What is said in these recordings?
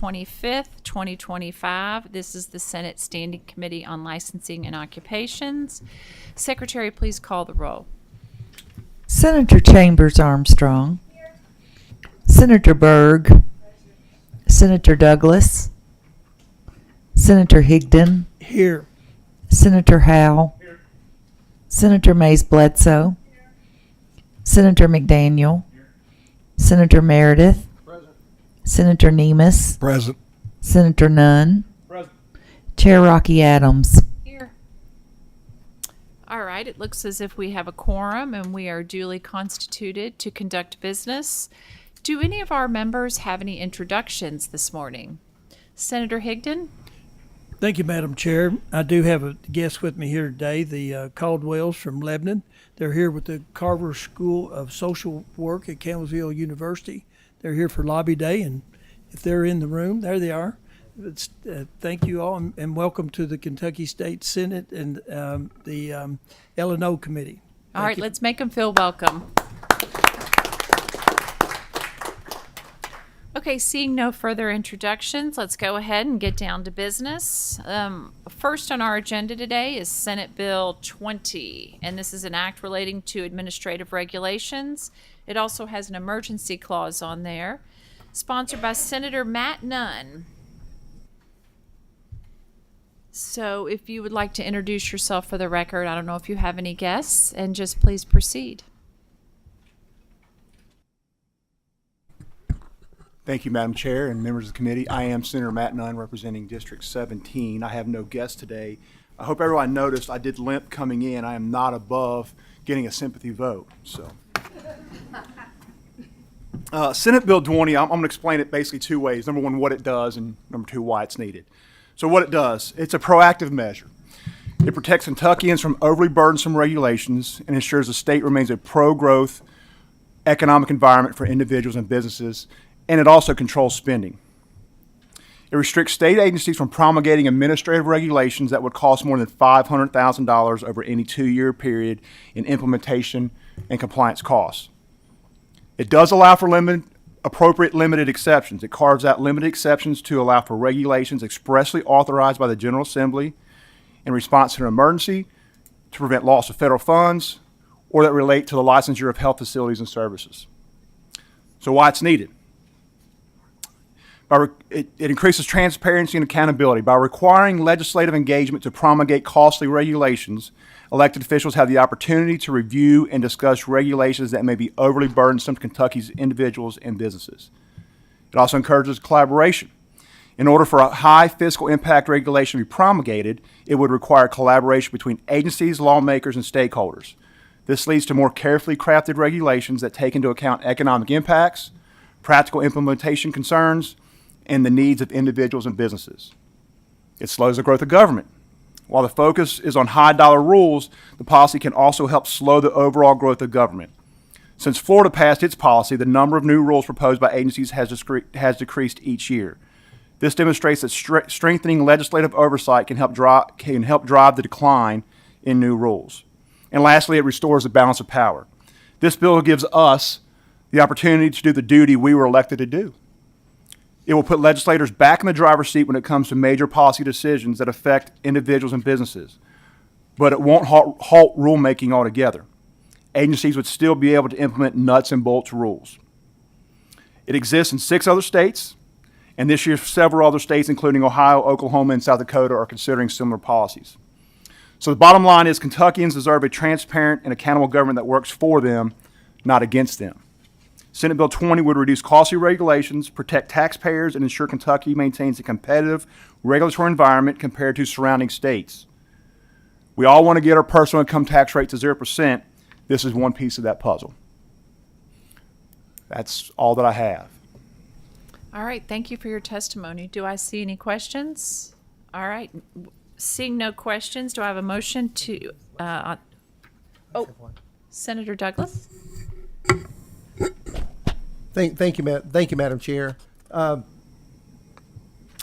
25th, 2025. This is the Senate Standing Committee on Licensing and Occupations. Secretary, please call the roll. Senator Chambers Armstrong. Senator Byrd. Senator Douglas. Senator Higdon. Here. Senator Howe. Here. Senator Mays Bledsoe. Here. Senator McDaniel. Here. Senator Meredith. Present. Senator Nemus. Present. Senator Nunn. Present. Chair Rocky Adams. Here. All right, it looks as if we have a quorum and we are duly constituted to conduct business. Do any of our members have any introductions this morning? Senator Higdon? Thank you, Madam Chair. I do have a guest with me here today, the Caldwells from Lebanon. They're here with the Carver School of Social Work at Campbellsville University. They're here for Lobby Day, and if they're in the room, there they are. Thank you all, and welcome to the Kentucky State Senate and the L&O Committee. All right, let's make them feel welcome. Okay, seeing no further introductions, let's go ahead and get down to business. First on our agenda today is Senate Bill 20, and this is an act relating to administrative regulations. It also has an emergency clause on there, sponsored by Senator Matt Nunn. So if you would like to introduce yourself for the record, I don't know if you have any guests, and just please proceed. Thank you, Madam Chair and members of the committee. I am Senator Matt Nunn, representing District 17. I have no guests today. I hope everyone noticed I did limp coming in. I am not above getting a sympathy vote. So, Senate Bill 20, I'm going to explain it basically two ways. Number one, what it does, and number two, why it's needed. So what it does, it's a proactive measure. It protects Kentuckians from overly burdensome regulations and ensures the state remains a pro-growth economic environment for individuals and businesses, and it also controls spending. It restricts state agencies from promulgating administrative regulations that would cost more than $500,000 over any 2-year period in implementation and compliance costs. It does allow for appropriate limited exceptions. It carves out limited exceptions to allow for regulations expressly authorized by the General Assembly in response to an emergency, to prevent loss of federal funds, or that relate to the licensure of health facilities and services. So why it's needed? It increases transparency and accountability. By requiring legislative engagement to promulgate costly regulations, elected officials have the opportunity to review and discuss regulations that may be overly burdensome to Kentucky's individuals and businesses. It also encourages collaboration. In order for a high fiscal impact regulation to be promulgated, it would require collaboration between agencies, lawmakers, and stakeholders. This leads to more carefully crafted regulations that take into account economic impacts, practical implementation concerns, and the needs of individuals and businesses. It slows the growth of government. While the focus is on high-dollar rules, the policy can also help slow the overall growth of government. Since Florida passed its policy, the number of new rules proposed by agencies has decreased each year. This demonstrates that strengthening legislative oversight can help drive the decline in new rules. And lastly, it restores the balance of power. This bill gives us the opportunity to do the duty we were elected to do. It will put legislators back in the driver's seat when it comes to major policy decisions that affect individuals and businesses. But it won't halt rulemaking altogether. Agencies would still be able to implement nuts and bolts rules. It exists in 6 other states, and this year several other states, including Ohio, Oklahoma, and South Dakota, are considering similar policies. So the bottom line is Kentuckians deserve a transparent and accountable government that works for them, not against them. Senate Bill 20 would reduce costly regulations, protect taxpayers, and ensure Kentucky maintains a competitive regulatory environment compared to surrounding states. We all want to get our personal income tax rate to 0%. This is one piece of that puzzle. That's all that I have. All right, thank you for your testimony. Do I see any questions? All right, seeing no questions, do I have a motion to, Senator Douglas? Thank you, Madam Chair.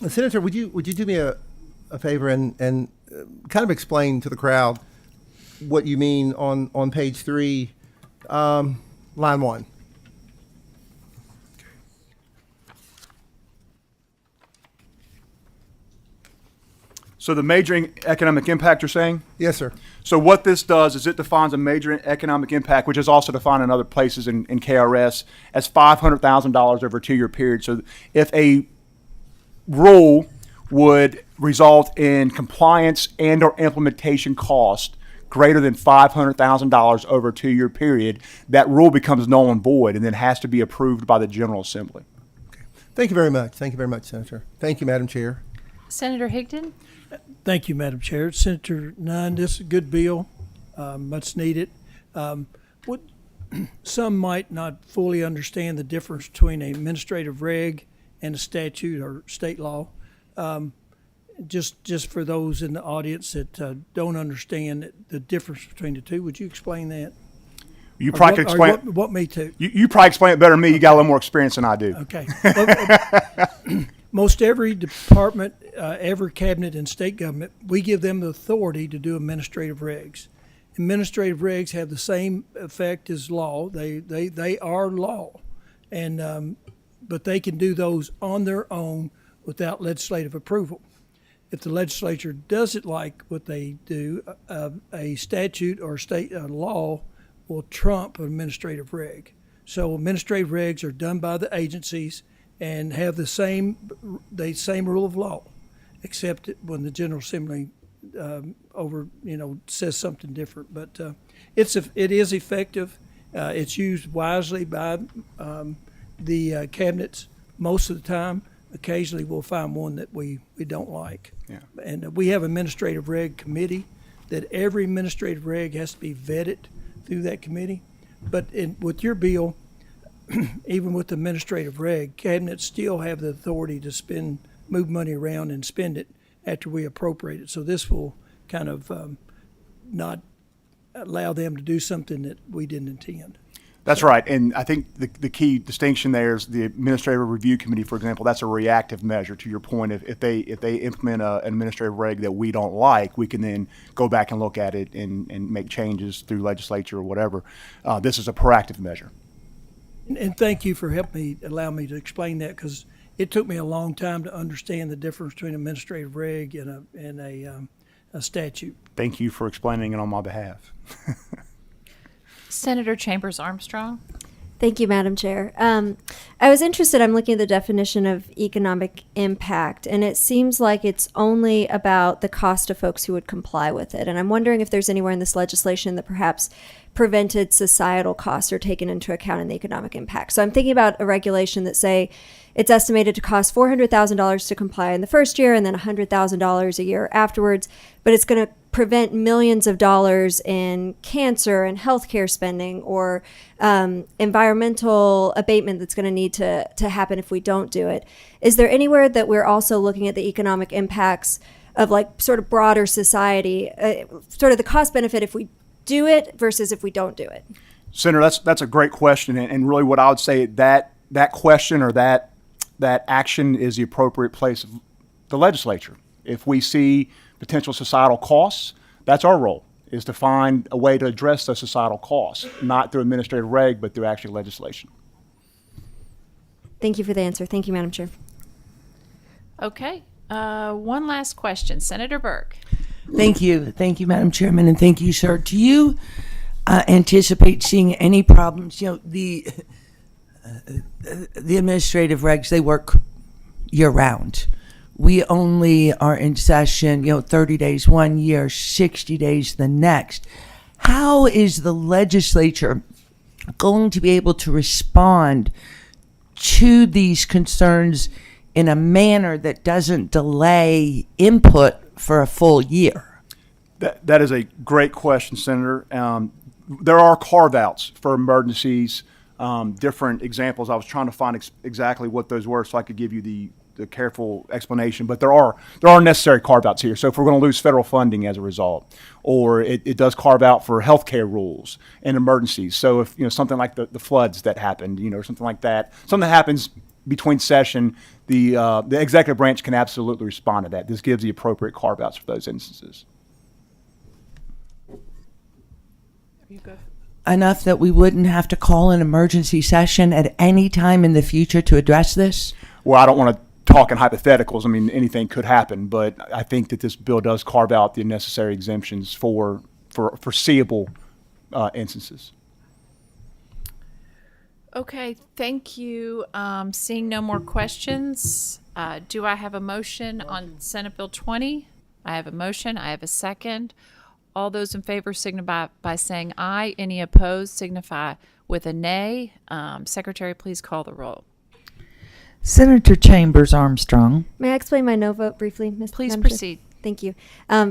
Senator, would you do me a favor and kind of explain to the crowd what you mean on page 3, line 1? So the major economic impact you're saying? Yes, sir. So what this does is it defines a major economic impact, which is also defined in other places in KRS, as $500,000 over a 2-year period. So if a rule would result in compliance and or implementation cost greater than $500,000 over a 2-year period, that rule becomes null and void and then has to be approved by the General Assembly. Thank you very much. Thank you very much, Senator. Thank you, Madam Chair. Senator Higdon? Thank you, Madam Chair. Senator Nunn, this is a good bill, much needed. What some might not fully understand the difference between an administrative reg and a statute or state law. Just for those in the audience that don't understand the difference between the two, would you explain that? You Or probably what- can or explain. what me too. You probably explain it better than me. You got a little more experience than I do. Okay. Most every department, every cabinet in state government, we give them the authority to do administrative regs. Administrative regs have the same effect as law. They are law, and but they can do those on their own without legislative approval. If the legislature doesn't like what they do, a statute or state law will trump an administrative reg. So administrative regs are done by the agencies and have the same rule of law, except when the General Assembly says something different. But it is effective. It's used wisely by the cabinets most of the time. Occasionally, we'll find one that we don't like. Yeah. And we have administrative reg committee that every administrative reg has to be vetted through that committee. But with your bill, even with the administrative reg, cabinets still have the authority to move money around and spend it after we appropriate it. So this will kind of not allow them to do something that we didn't intend. That's right. And I think the key distinction there is the Administrative Review Committee, for example, that's a reactive measure. To your point, if they implement an administrative reg that we don't like, we can then go back and look at it and make changes through legislature or whatever. This is a proactive measure. And thank you for allowing me to explain that, because it took me a long time to understand the difference between administrative reg and a statute. Thank you for explaining it on my behalf. Senator Chambers Armstrong? Thank you, Madam Chair. I was interested, I'm looking at the definition of economic impact, and it seems like it's only about the cost of folks who would comply with it. And I'm wondering if there's anywhere in this legislation that perhaps prevented societal costs are taken into account in the economic impact. So I'm thinking about a regulation that say it's estimated to cost $400,000 to comply in the first year and then $100,000 a year afterwards, but it's going to prevent millions of dollars in cancer and healthcare spending or environmental abatement that's going to need to happen if we don't do it. Is there anywhere that we're also looking at the economic impacts of like sort of broader society, sort of the cost benefit if we do it versus if we don't do it? Senator, that's a great question, and really what I would say that question or that action is the appropriate place of the legislature. If we see potential societal costs, that's our role, is to find a way to address those societal costs, not through administrative reg, but through actual legislation. Thank you for the answer. Thank you, Madam Chair. Okay. One last question. Senator Burke? Thank you. Thank you, Madam Chairman, and thank you, sir. Do you anticipate seeing any problems? You know, the administrative regs, they work year-round. We only are in session, 30 days one year, 60 days the next. How is the legislature going to be able to respond to these concerns in a manner that doesn't delay input for a full year? That is a great question, Senator. There are carve-outs for emergencies, different examples. I was trying to find exactly what those were so I could give you the careful explanation, but there are necessary carve-outs here. So if we're going to lose federal funding as a result, or it does carve out for healthcare rules and emergencies. So if something like the floods that happened, or something like that, something that happens between session, the executive branch can absolutely respond to that. This gives the appropriate carve-outs for those instances. Enough that we wouldn't have to call an emergency session at any time in the future to address this? Well, I don't want to talking hypotheticals. I mean, anything could happen, but I think that this bill does carve out the necessary exemptions for foreseeable instances. Okay, thank you. Seeing no more questions, do I have a motion on Senate Bill 20? I have a motion. I have a second. All those in favor signify by saying aye. Any opposed signify with a nay. Secretary, please call the roll. Senator Chambers Armstrong, May I explain my no vote briefly, Ms. Please Madam Chair? proceed. Thank you.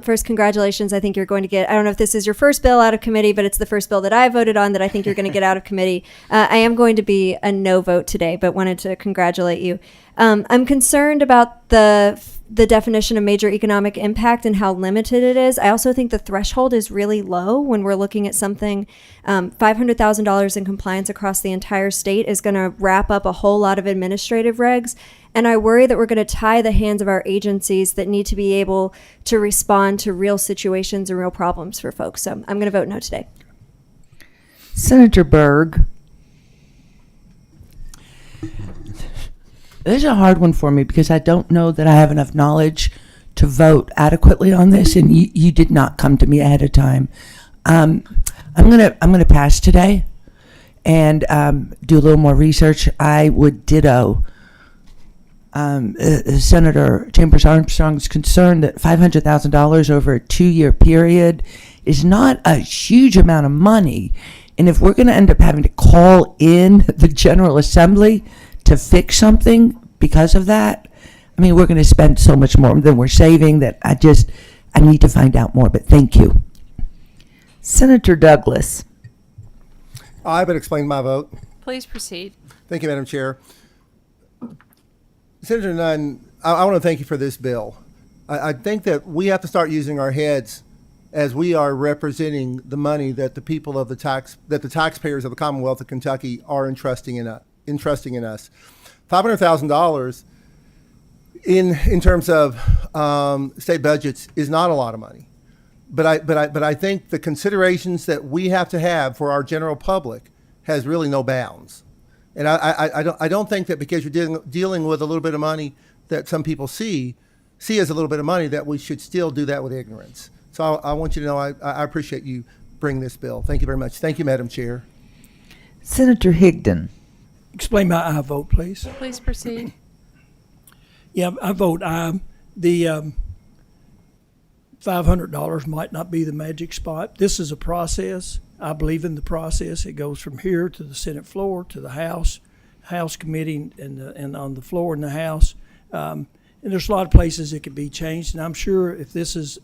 First, congratulations. I think you're going to get, I don't know if this is your first bill out of committee, but it's the first bill that I voted on that I think you're going to get out of committee. I am going to be a no vote today, but wanted to congratulate you. I'm concerned about the definition of major economic impact and how limited it is. I also think the threshold is really low when we're looking at something. $500,000 in compliance across the entire state is going to wrap up a whole lot of administrative regs. And I worry that we're going to tie the hands of our agencies that need to be able to respond to real situations and real problems for folks. So I'm going to vote no today. Senator Berg, This is a hard one for me because I don't know that I have enough knowledge to vote adequately on this, and you did not come to me ahead of time. I'm gonna pass today and do a little more research. I would ditto Senator Chambers Armstrong's concern that $500,000 over a 2-year period is not a huge amount of money, and if we're going to end up having to call in the General Assembly to fix something because of that, I mean, we're going to spend so much more than we're saving that I need to find out more, but thank you. Senator Douglas, I would explain my vote. Please proceed. Thank you, Madam Chair. Senator Nunn, I want to thank you for this bill. I think that we have to start using our heads as we are representing the money that the people of the taxpayers of the Commonwealth of Kentucky are entrusting in us. $500,000 in terms of state budgets is not a lot of money, but I think the considerations that we have to have for our general public has really no bounds. And I don't think that because you're dealing with a little bit of money that some people see as a little bit of money that we should still do that with ignorance. So I want you to know I appreciate you bringing this bill. Thank you very much. Thank you, Madam Chair. Senator Higdon, Explain my aye vote, please. Please proceed. Yeah, I vote aye. The $500 might not be the magic spot. This is a process. I believe in the process. It goes from here to the Senate floor to the House committee, and on the floor in the House. And there's a lot of places it could be changed. And I'm sure if this is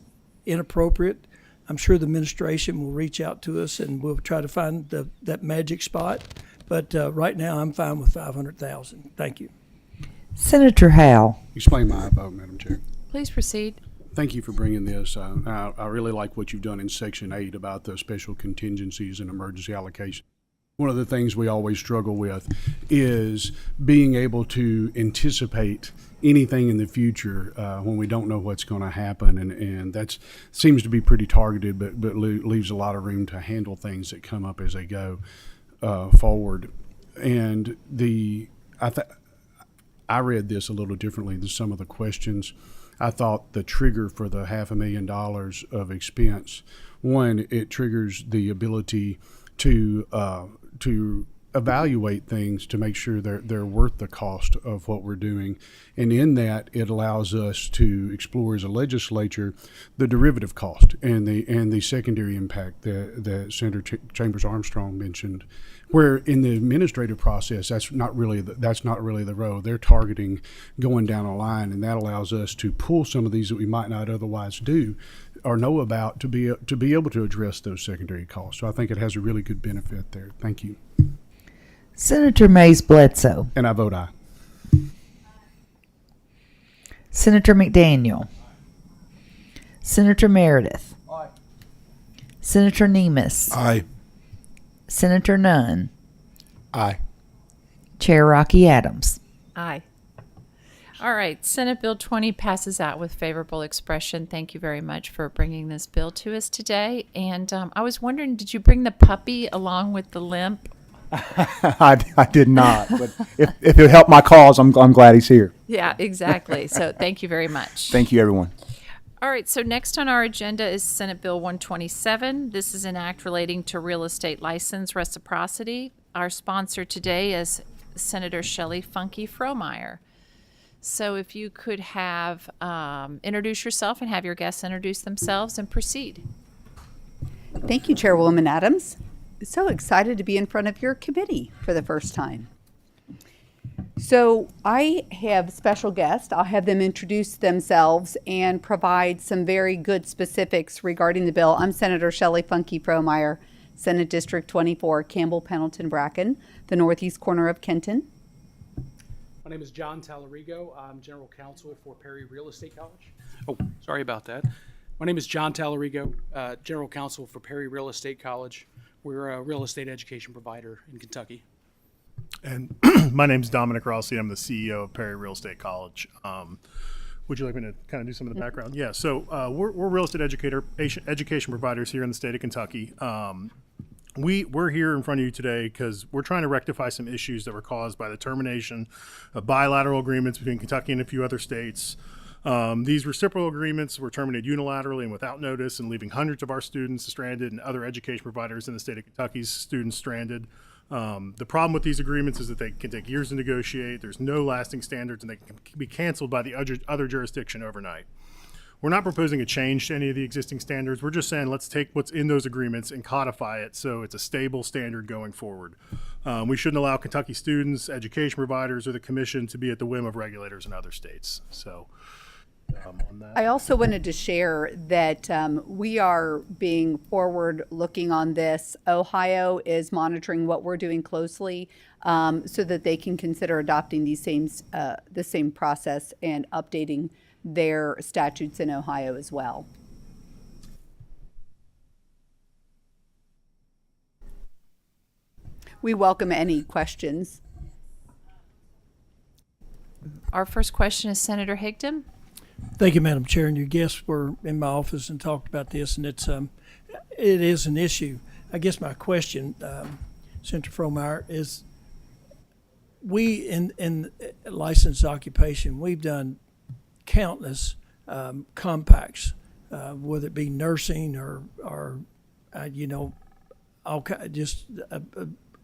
inappropriate, I'm sure the administration will reach out to us and we'll try to find that magic spot. But right now, I'm fine with $500,000. Thank you. Senator Howe, Explain my vote, Madam Chair. Please proceed. Thank you for bringing this. I really like what you've done in Section 8 about the special contingencies and emergency allocation. One of the things we always struggle with is being able to anticipate anything in the future when we don't know what's going to happen, and that seems to be pretty targeted, but leaves a lot of room to handle things that come up as they go forward. And I read this a little differently than some of the questions. I thought the trigger for the $500,000 of expense, one, it triggers the ability to evaluate things to make sure they're worth the cost of what we're doing. And in that, it allows us to explore as a legislature the derivative cost and the secondary impact that Senator Chambers Armstrong mentioned. Where in the administrative process, that's not really the road. They're targeting going down a line, and that allows us to pull some of these that we might not otherwise do or know about to be able to address those secondary costs. So I think it has a really good benefit there. Thank you. Senator Mays Bledsoe, And I vote aye. Senator McDaniel, Senator Meredith, Senator Nemus, Aye. Senator Nunn, Aye. Chair Rocky Adams. Aye. All right, Senate Bill 20 passes out with favorable expression. Thank you very much for bringing this bill to us today. And I was wondering, did you bring the puppy along with the limp? I did not, but if it helped my cause, I'm glad he's here. Yeah, exactly. So thank you very much. Thank you, everyone. All right, so next on our agenda is Senate Bill 127. This is an act relating to real estate license reciprocity. Our sponsor today is Senator Shelley Funky Frohmeyer. So if you could have introduce yourself and have your guests introduce themselves and proceed. Thank you, Chairwoman Adams. So excited to be in front of your committee for the first time. So I have special guests. I'll have them introduce themselves and provide some very good specifics regarding the bill. I'm Senator Shelley Funky Frohmeyer, Senate District 24, Campbell, Pendleton, Bracken, the northeast corner of Kenton. My name is John Tallarigo. I'm General Counsel for Perry Real Estate College. Oh, sorry about that. My name is John Tallarigo, General Counsel for Perry Real Estate College. We're a real estate education provider in Kentucky. And my name's Dominic Rossi. I'm the CEO of Perry Real Estate College. Would you like me to kind of do some of the background? Yeah, so we're real estate education providers here in the state of Kentucky. We're here in front of you today because we're trying to rectify some issues that were caused by the termination of bilateral agreements between Kentucky and a few other states. These reciprocal agreements were terminated unilaterally and without notice, and leaving hundreds of our students stranded and other education providers in the state of Kentucky's students stranded. The problem with these agreements is that they can take years to negotiate. There's no lasting standards, and they can be canceled by the other jurisdiction overnight. We're not proposing a change to any of the existing standards. We're just saying let's take what's in those agreements and codify it so it's a stable standard going forward. We shouldn't allow Kentucky students, education providers, or the commission to be at the whim of regulators in other states. So on that. I also wanted to share that we are being forward-looking on this. Ohio is monitoring what we're doing closely so that they can consider adopting the same process and updating their statutes in Ohio as well. We welcome any questions. Our first question is Senator Higdon. Thank you, Madam Chair. And your guests were in my office and talked about this, and it is an issue. I guess my question, Senator Frohmeyer, is we in licensed occupation, we've done countless compacts, whether it be nursing or just a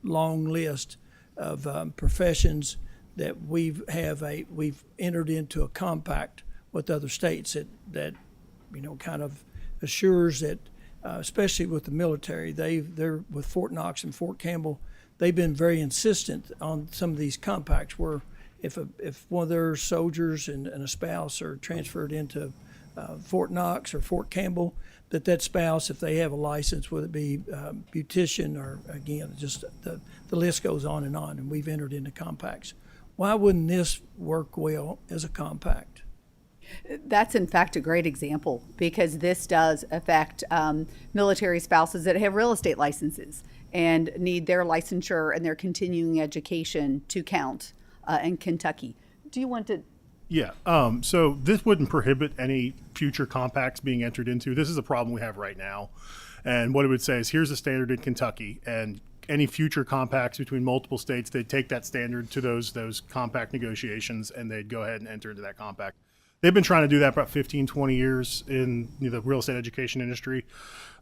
long list of professions that we've entered into a compact with other states that kind of assures that, especially with the military, they're with Fort Knox and Fort Campbell, they've been very insistent on some of these compacts where if one of their soldiers and a spouse are transferred into Fort Knox or Fort Campbell, that spouse, if they have a license, whether it be beautician or, again, just the list goes on, and we've entered into compacts. Why wouldn't this work well as a compact? That's in fact a great example because this does affect military spouses that have real estate licenses and need their licensure and their continuing education to count in Kentucky. Do you want to? Yeah, so this wouldn't prohibit any future compacts being entered into. This is a problem we have right now. And what it would say is here's a standard in Kentucky, and any future compacts between multiple states, they'd take that standard to those compact negotiations, and they'd go ahead and enter into that compact. They've been trying to do that for about 15, 20 years in the real estate education industry.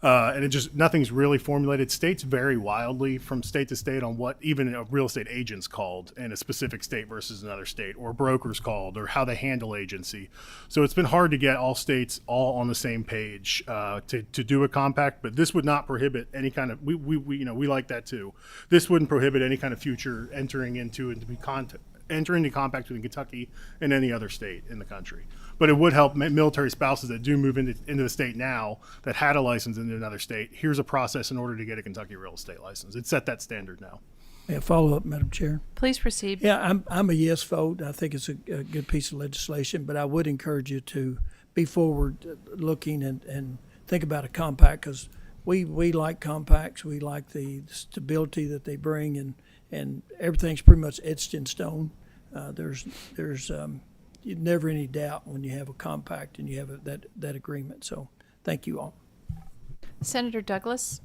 And nothing's really formulated. States vary wildly from state to state on what even a real estate agent's called in a specific state versus another state, or brokers called, or how they handle agency. So it's been hard to get all states all on the same page to do a compact, but this would not prohibit any kind of, we like that too. This wouldn't prohibit any kind of future entering into compact between Kentucky and any other state in the country. But it would help military spouses that do move into the state now that had a license in another state. Here's a process in order to get a Kentucky real estate license. It's set that standard now. Yeah, follow up, Madam Chair. Please proceed. Yeah, I'm a yes vote. I think it's a good piece of legislation, but I would encourage you to be forward looking and think about a compact, because we like compacts. We like the stability that they bring, and everything's pretty much etched in stone. There's never any doubt when you have a compact and you have that agreement. So thank you all. Senator Douglas.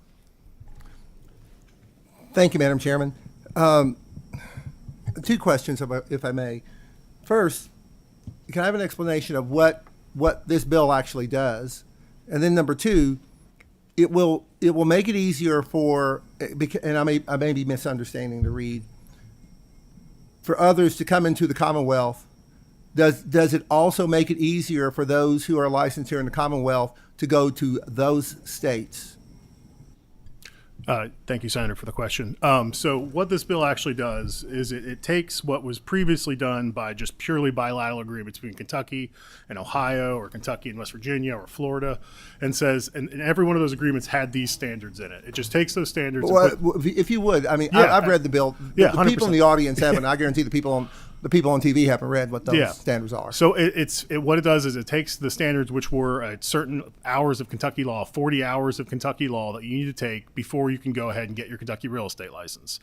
Thank you, Madam Chairman. Two questions, if I may. First, can I have an explanation of what this bill actually does? And then number two, it will make it easier for, and I may be misunderstanding the read, for others to come into the Commonwealth. Does it also make it easier for those who are licensed here in the Commonwealth to go to those states? Thank you, Senator, for the question. So what this bill actually does is it takes what was previously done by just purely bilateral agreements between Kentucky and Ohio, or Kentucky and West Virginia, or Florida, and says, and every one of those agreements had these standards in it. It just takes those standards. Well, and put, if you would, I mean, Yeah, I've read the bill. yeah, The people in the 100%. audience haven't. I guarantee the people on TV haven't read what those standards are. So what it does is it takes the standards, which were certain hours of Kentucky law, 40 hours of Kentucky law that you need to take before you can go ahead and get your Kentucky real estate license.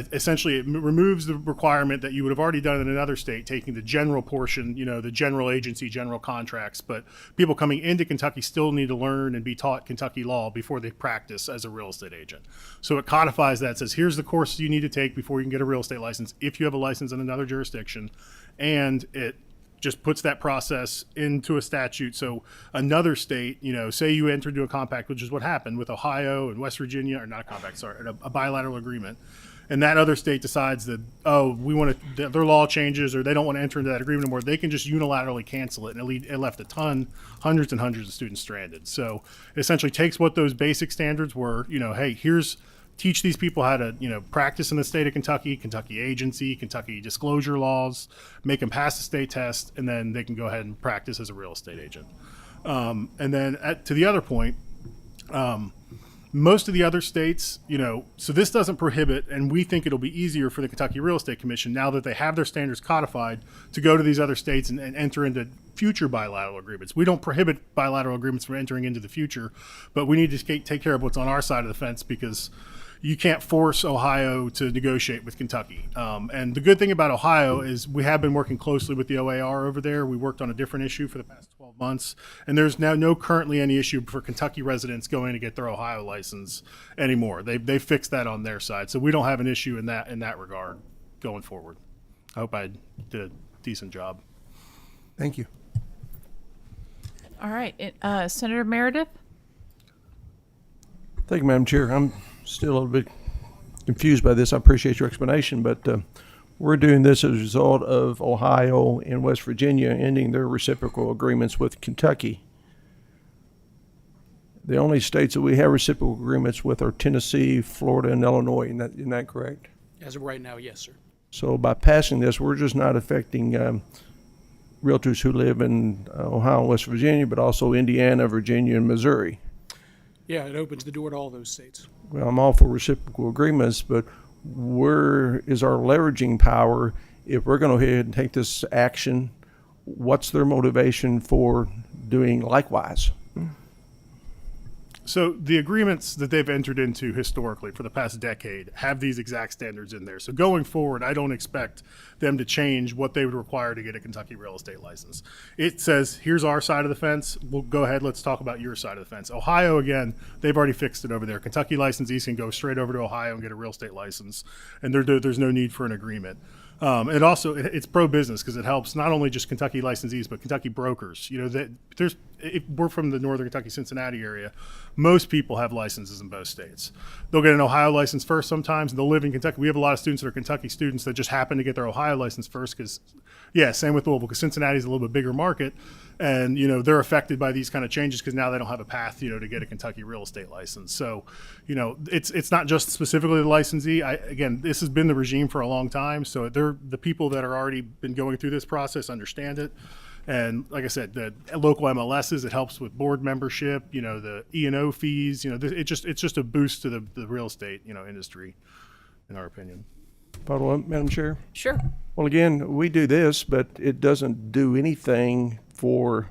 Essentially, it removes the requirement that you would have already done in another state, taking the general portion, the general agency, general contracts. But people coming into Kentucky still need to learn and be taught Kentucky law before they practice as a real estate agent. So it codifies that, says here's the courses you need to take before you can get a real estate license if you have a license in another jurisdiction, and it just puts that process into a statute. So another state, say you enter into a compact, which is what happened with Ohio and West Virginia, or not a compact, sorry, a bilateral agreement. And that other state decides that, their law changes, or they don't want to enter into that agreement anymore, they can just unilaterally cancel it. And it left hundreds and hundreds of students stranded. So it essentially takes what those basic standards were, hey, teach these people how to, practice in the state of Kentucky, Kentucky agency, Kentucky disclosure laws, make them pass the state test, and then they can go ahead and practice as a real estate agent. And then to the other point, most of the other states, so this doesn't prohibit, and we think it'll be easier for the Kentucky Real Estate Commission, now that they have their standards codified, to go to these other states and enter into future bilateral agreements. We don't prohibit bilateral agreements from entering into the future, but we need to take care of what's on our side of the fence, because you can't force Ohio to negotiate with Kentucky. And the good thing about Ohio is we have been working closely with the OAR over there. We worked on a different issue for the past 12 months, and there's now currently any issue for Kentucky residents going to get their Ohio license anymore. They fixed that on their side, so we don't have an issue in that regard going forward. I hope I did a decent job. Thank you. All right, Senator Meredith? Thank you, Madam Chair. I'm still a little bit confused by this. I appreciate your explanation, but we're doing this as a result of Ohio and West Virginia ending their reciprocal agreements with Kentucky. The only states that we have reciprocal agreements with are Tennessee, Florida, and Illinois. Isn't that correct? As of right now, yes, sir. So by passing this, we're just not affecting realtors who live in Ohio and West Virginia, but also Indiana, Virginia, and Missouri. Yeah, it opens the door to all those states. Well, I'm all for reciprocal agreements, but where is our leveraging power if we're going to go ahead and take this action? What's their motivation for doing likewise? So the agreements that they've entered into historically for the past decade have these exact standards in there. So going forward, I don't expect them to change what they would require to get a Kentucky real estate license. It says, here's our side of the fence. We'll go ahead. Let's talk about your side of the fence. Ohio, again, they've already fixed it over there. Kentucky licensees can go straight over to Ohio and get a real estate license, and there's no need for an agreement. And also, it's pro-business because it helps not only just Kentucky licensees, but Kentucky brokers. If we're from the northern Kentucky, Cincinnati area, most people have licenses in both states. They'll get an Ohio license first sometimes, and they'll live in Kentucky. We have a lot of students that are Kentucky students that just happen to get their Ohio license first because, same with Louisville, because Cincinnati's a little bit bigger market, and, they're affected by these kind of changes because now they don't have a path, to get a Kentucky real estate license. So, it's not just specifically the licensee. Again, this has been the regime for a long time, so the people that are already been going through this process understand it. And like I said, the local MLSs, it helps with board membership, the E&O fees, it's just a boost to the real estate, industry, in our opinion. Follow up, Madam Chair? Sure. Well, again, we do this, but it doesn't do anything for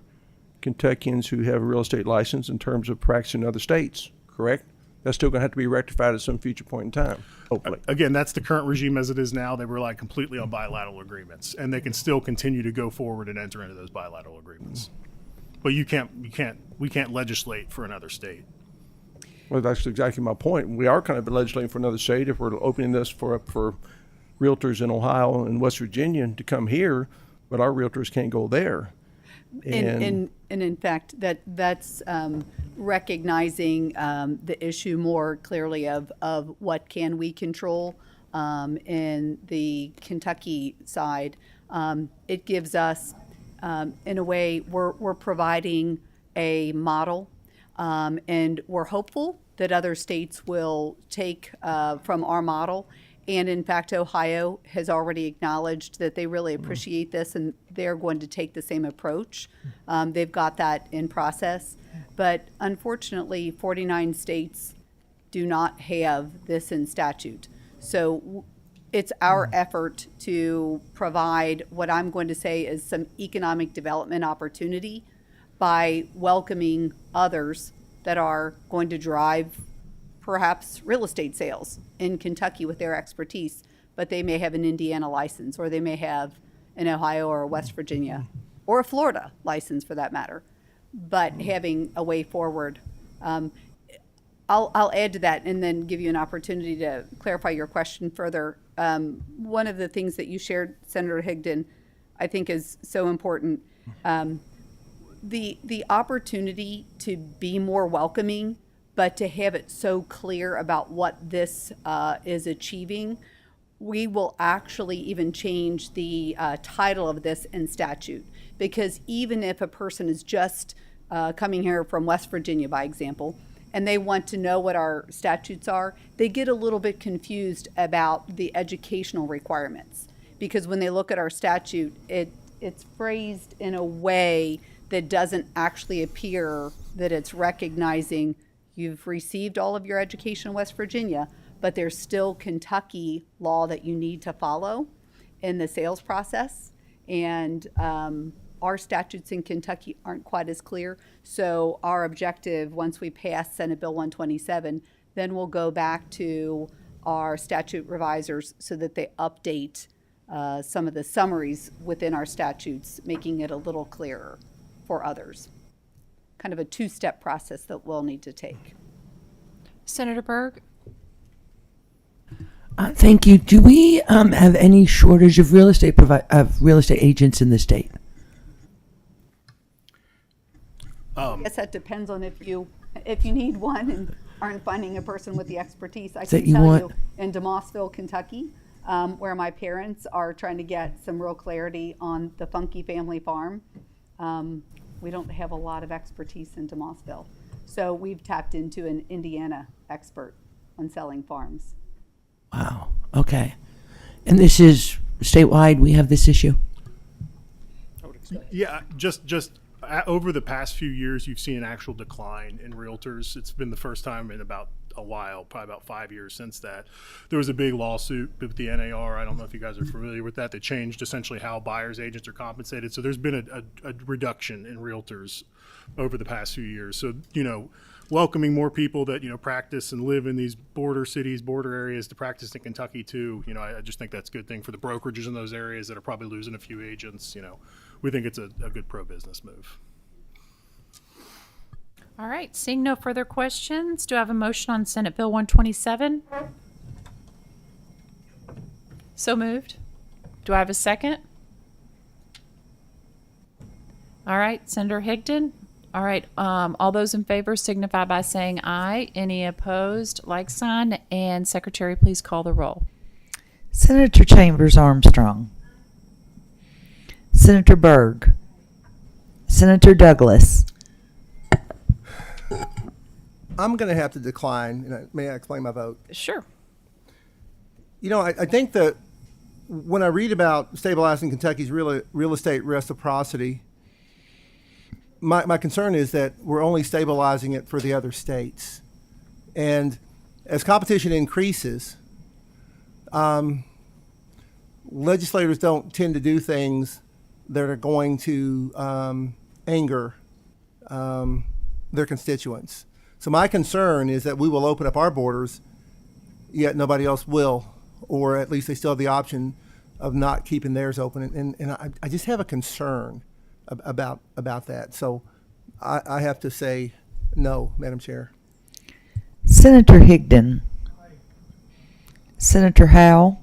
Kentuckians who have a real estate license in terms of practicing in other states, correct? That's still going to have to be rectified at some future point in time, hopefully. Again, that's the current regime as it is now. They rely completely on bilateral agreements, and they can still continue to go forward and enter into those bilateral agreements. But we can't legislate for another state. Well, that's exactly my point. We are kind of legislating for another state if we're opening this for realtors in Ohio and West Virginia to come here, but our realtors can't go there. And in fact, that's recognizing the issue more clearly of what can we control in the Kentucky side. It gives us, in a way, we're providing a model, and we're hopeful that other states will take from our model. And in fact, Ohio has already acknowledged that they really appreciate this and they're going to take the same approach. They've got that in process. But unfortunately, 49 states do not have this in statute. So it's our effort to provide what I'm going to say is some economic development opportunity by welcoming others that are going to drive perhaps real estate sales in Kentucky with their expertise, but they may have an Indiana license, or they may have an Ohio or a West Virginia, or a Florida license for that matter, but having a way forward. I'll add to that and then give you an opportunity to clarify your question further. One of the things that you shared, Senator Higdon, I think is so important. The opportunity to be more welcoming, but to have it so clear about what this is achieving, we will actually even change the title of this in statute. Because even if a person is just coming here from West Virginia, by example, and they want to know what our statutes are, they get a little bit confused about the educational requirements. Because when they look at our statute, it's phrased in a way that doesn't actually appear that it's recognizing you've received all of your education in West Virginia, but there's still Kentucky law that you need to follow in the sales process. And our statutes in Kentucky aren't quite as clear. So our objective, once we pass Senate Bill 127, then we'll go back to our statute revisers so that they update some of the summaries within our statutes, making it a little clearer for others. Kind of a two-step process that we'll need to take. Senator Berg? Thank you. Do we have any shortage of real estate agents in the state? I guess that depends on if you need one and aren't finding a person with the expertise. I That can you tell want- you in DeMossville, Kentucky, where my parents are trying to get some real clarity on the Funky Family Farm. We don't have a lot of expertise in DeMossville. So we've tapped into an Indiana expert on selling farms. Wow. Okay. And this is statewide, we have this issue? Yeah, just over the past few years, you've seen an actual decline in realtors. It's been the first time in about a while, probably about 5 years since that. There was a big lawsuit with the NAR. I don't know if you guys are familiar with that. They changed essentially how buyers agents are compensated. So there's been a reduction in realtors over the past few years. So, welcoming more people that, practice and live in these border cities, border areas to practice in Kentucky too. I just think that's a good thing for the brokerages in those areas that are probably losing a few agents. We think it's a good pro-business move. All right, seeing no further questions, do I have a motion on Senate Bill 127? So moved. Do I have a second? All right, Senator Higdon. All right, all those in favor signify by saying aye. Any opposed, like sign. And Secretary, please call the roll. Senator Chambers Armstrong. Senator Berg. Senator Douglas. I'm going to have to decline. And may I explain my vote? Sure. I think that when I read about stabilizing Kentucky's real estate reciprocity, my concern is that we're only stabilizing it for the other states. And as competition increases, legislators don't tend to do things that are going to anger their constituents. So my concern is that we will open up our borders, yet nobody else will, or at least they still have the option of not keeping theirs open. And I just have a concern about that. So I have to say no, Madam Chair. Senator Higdon. Senator Howell.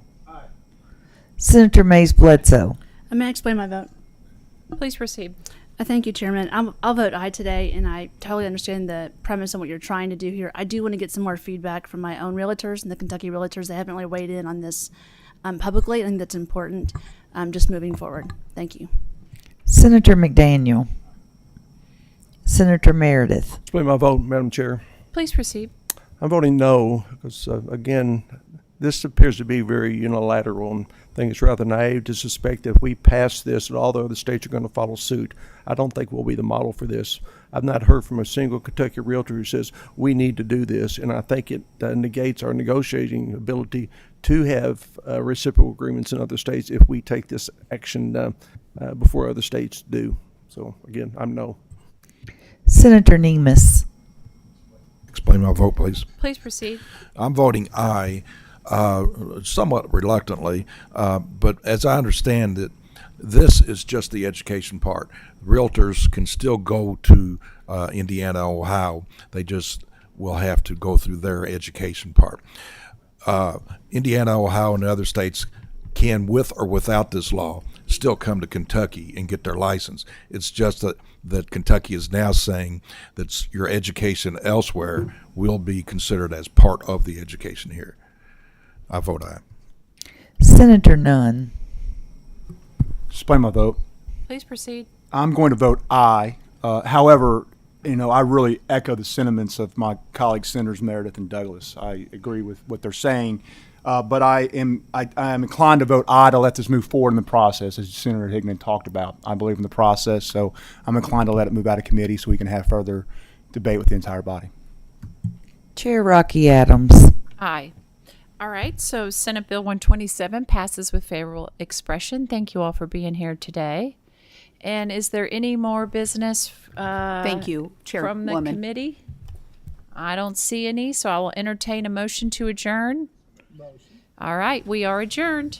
Senator Mays Bledsoe. I'm going to explain my vote. Please proceed. Thank you, Chairman. I'll vote aye today, and I totally understand the premise and what you're trying to do here. I do want to get some more feedback from my own realtors and the Kentucky realtors. They haven't really weighed in on this publicly. I think that's important just moving forward. Thank you. Senator McDaniel. Senator Meredith. Explain my vote, Madam Chair. Please proceed. I'm voting no because, again, this appears to be very unilateral, and I think it's rather naive to suspect if we pass this that all the other states are going to follow suit. I don't think we'll be the model for this. I've not heard from a single Kentucky realtor who says we need to do this, and I think it negates our negotiating ability to have reciprocal agreements in other states if we take this action before other states do. So, again, I'm no. Senator Nemus. Explain my vote, please. Please proceed. I'm voting aye, somewhat reluctantly, but as I understand it, this is just the education part. Realtors can still go to Indiana, Ohio. They just will have to go through their education part. Indiana, Ohio, and other states can, with or without this law, still come to Kentucky and get their license. It's just that Kentucky is now saying that your education elsewhere will be considered as part of the education here. I vote aye. Senator Nunn. Explain my vote. Please proceed. I'm going to vote aye. However, I really echo the sentiments of my colleagues, Senators Meredith and Douglas. I agree with what they're saying, but I am inclined to vote aye to let this move forward in the process, as Senator Higdon talked about. I believe in the process, so I'm inclined to let it move out of committee so we can have further debate with the entire body. Chair Rocky Adams. Aye. All right, so Senate Bill 127 passes with favorable expression. Thank you all for being here today. And is there any more business Thank you, from the Chairwoman. committee? I don't see any, so I will entertain a motion to adjourn. All right, we are adjourned.